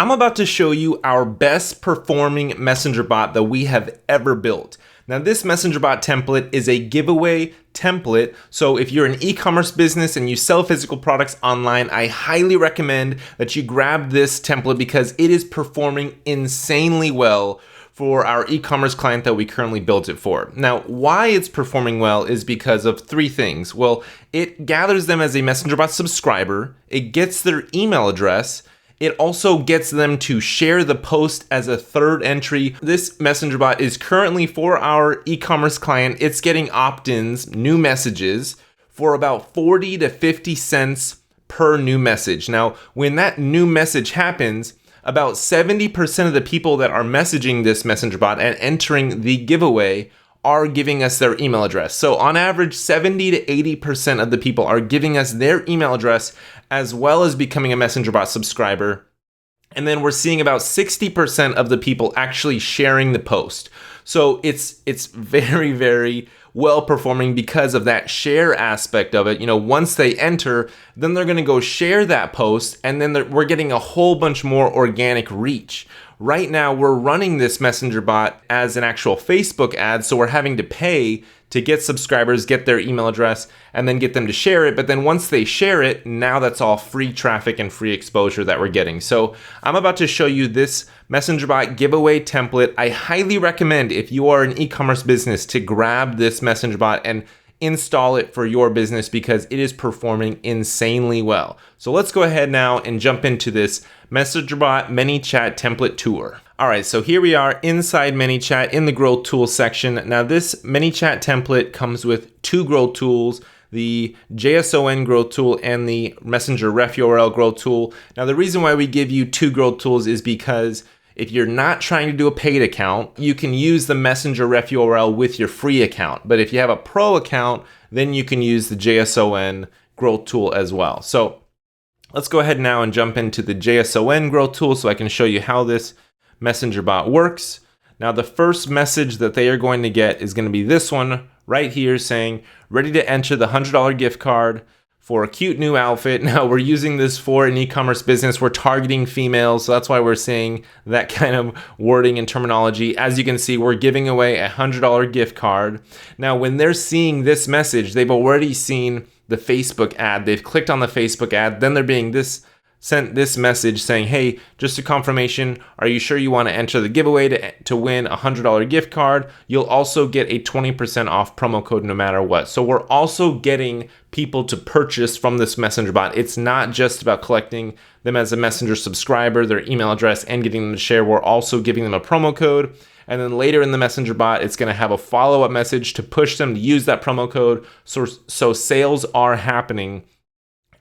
I'm about to show you our best performing Messenger bot that we have ever built. Now, this Messenger bot template is a giveaway template. So if you're an e-commerce business and you sell physical products online, I highly recommend that you grab this template because it is performing insanely well for our e-commerce client that we currently built it for. Now, why it's performing well is because of three things. Well, it gathers them as a Messenger bot subscriber, it gets their email address, it also gets them to share the post as a third entry. This Messenger bot is currently for our e-commerce client. It's getting opt-ins, new messages, for about 40 to 50 cents per new message. Now, when that new message happens, about 70% of the people that are messaging this Messenger bot and entering the giveaway are giving us their email address. So on average, 70 to 80% of the people are giving us their email address as well as becoming a Messenger bot subscriber. And then we're seeing about 60% of the people actually sharing the post. So it's very, very well performing because of that share aspect of it. You know, once they enter, then they're going to go share that post, and then we're getting a whole bunch more organic reach. Right now, we're running this Messenger bot as an actual Facebook ad, so we're having to pay to get subscribers, get their email address, and then get them to share it. But then once they share it, now that's all free traffic and free exposure that we're getting. So I'm about to show you this Messenger bot giveaway template. I highly recommend, if you are an e-commerce business, to grab this Messenger bot and install it for your business because it is performing insanely well. So let's go ahead now and jump into this Messenger Bot ManyChat template tour. All right, so here we are inside ManyChat in the growth tools section. Now this ManyChat template comes with two growth tools, the JSON growth tool and the Messenger Ref URL growth tool. Now the reason why we give you two growth tools is because if you're not trying to do a paid account, you can use the Messenger Ref URL with your free account. But if you have a pro account, then you can use the JSON growth tool as well. So let's go ahead now and jump into the JSON growth tool so I can show you how this Messenger bot works. Now the first message that they are going to get is going to be this one right here saying, ready to enter the $100 gift card for a cute new outfit. Now we're using this for an e-commerce business. We're targeting females, so that's why we're saying that kind of wording and terminology. As you can see, we're giving away a $100 gift card. Now when they're seeing this message, they've already seen the Facebook ad. They've clicked on the Facebook ad, then they're being sent this message saying, hey, just a confirmation, are you sure you want to enter the giveaway to win a $100 gift card? You'll also get a 20% off promo code no matter what. So we're also getting people to purchase from this Messenger bot. It's not just about collecting them as a Messenger subscriber, their email address, and getting them to share. We're also giving them a promo code. And then later in the Messenger bot, it's going to have a follow-up message to push them to use that promo code. So sales are happening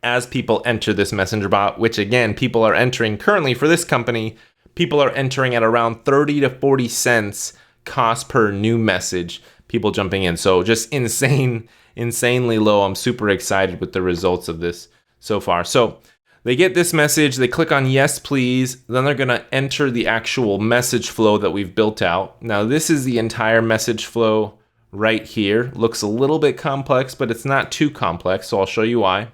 as people enter this Messenger bot, which again, people are entering currently for this company, people are entering at around 30 to 40 cents cost per new message, people jumping in. So just insanely low. I'm super excited with the results of this so far. So they get this message, they click on yes, please. Then they're gonna enter the actual message flow that we've built out. Now this is the entire message flow right here. Looks a little bit complex, but it's not too complex. So I'll show you why.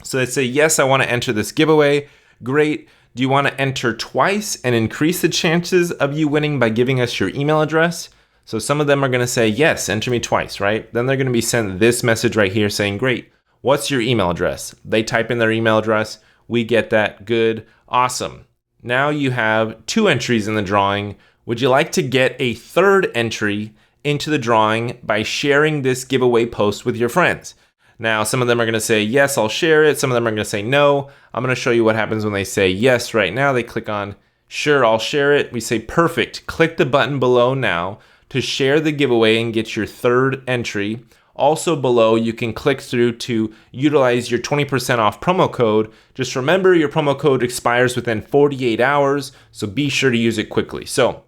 So they say, yes, I want to enter this giveaway. Great. Do you want to enter twice and increase the chances of you winning by giving us your email address? So some of them are going to say, yes, enter me twice, right? Then they're going to be sent this message right here saying, great, what's your email address? They type in their email address. We get that. Good. Awesome. Now you have two entries in the drawing. Would you like to get a third entry into the drawing by sharing this giveaway post with your friends? Now, some of them are going to say, yes, I'll share it. Some of them are going to say, no. I'm going to show you what happens when they say yes right now. They click on, sure, I'll share it. We say, perfect. Click the button below now to share the giveaway and get your third entry. Also below, you can click through to utilize your 20% off promo code. Just remember, your promo code expires within 48 hours, so be sure to use it quickly. So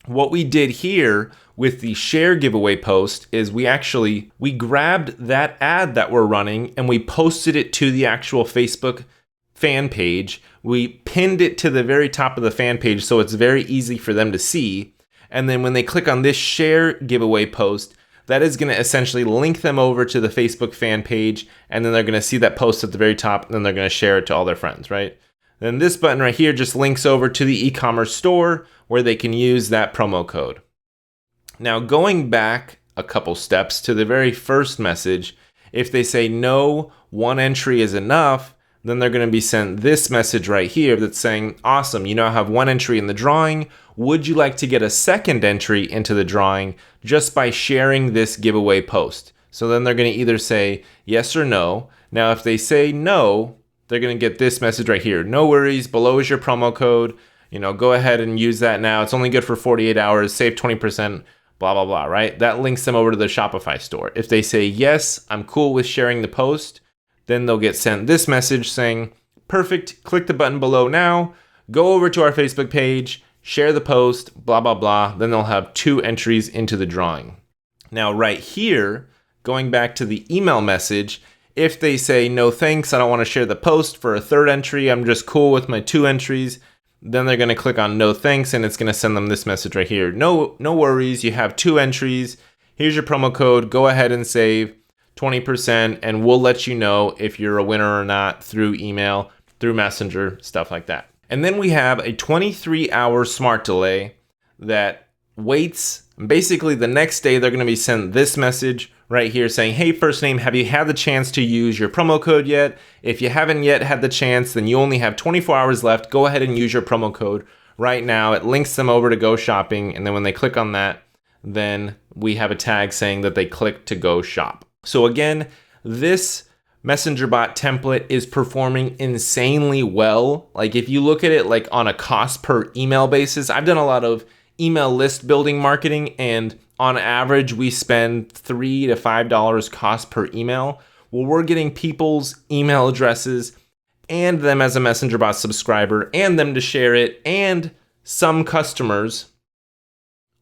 what we did here with the share giveaway post is we grabbed that ad that we're running and we posted it to the actual Facebook fan page. We pinned it to the very top of the fan page so it's very easy for them to see. And then when they click on this share giveaway post, that is going to essentially link them over to the Facebook fan page, and then they're going to see that post at the very top, and then they're going to share it to all their friends, right? Then this button right here just links over to the e-commerce store where they can use that promo code. Now going back a couple steps to the very first message, if they say no, one entry is enough, then they're going to be sent this message right here that's saying, awesome, you now have one entry in the drawing. Would you like to get a second entry into the drawing just by sharing this giveaway post? So then they're going to either say yes or no. Now, if they say no, they're going to get this message right here. No worries, below is your promo code. Go ahead and use that now. It's only good for 48 hours, save 20%, blah, blah, blah, right? That links them over to the Shopify store. If they say yes, I'm cool with sharing the post, then they'll get sent this message saying, perfect, click the button below now, go over to our Facebook page, share the post, blah, blah, blah. Then they'll have 2 entries into the drawing. Now, right here, going back to the email message, if they say, no thanks, I don't want to share the post for a 3rd entry, I'm just cool with my 2 entries, then they're going to click on no thanks, and it's going to send them this message right here. No worries, you have 2 entries. Here's your promo code. Go ahead and save 20%, and we'll let you know if you're a winner or not through email, through Messenger, stuff like that. And then we have a 23-hour smart delay that waits. Basically, the next day, they're going to be sent this message right here saying, hey, first name, have you had the chance to use your promo code yet? If you haven't yet had the chance, then you only have 24 hours left. Go ahead and use your promo code right now. It links them over to Go Shopping. And then when they click on that, then we have a tag saying that they click to go shop. So again, this Messenger Bot template is performing insanely well. Like if you look at it like on a cost per email basis, I've done a lot of email list building marketing, and on average, we spend $3 to $5 cost per email. Well, we're getting people's email addresses and them as a Messenger Bot subscriber and them to share it and some customers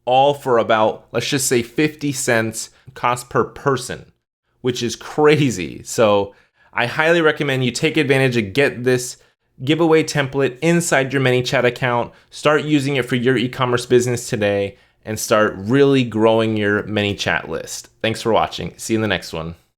all for about, let's just say 50 cents cost per person, which is crazy. So I highly recommend you take advantage and get this giveaway template inside your ManyChat account. Start using it for your e-commerce business today and start really growing your ManyChat list. Thanks for watching. See you in the next one.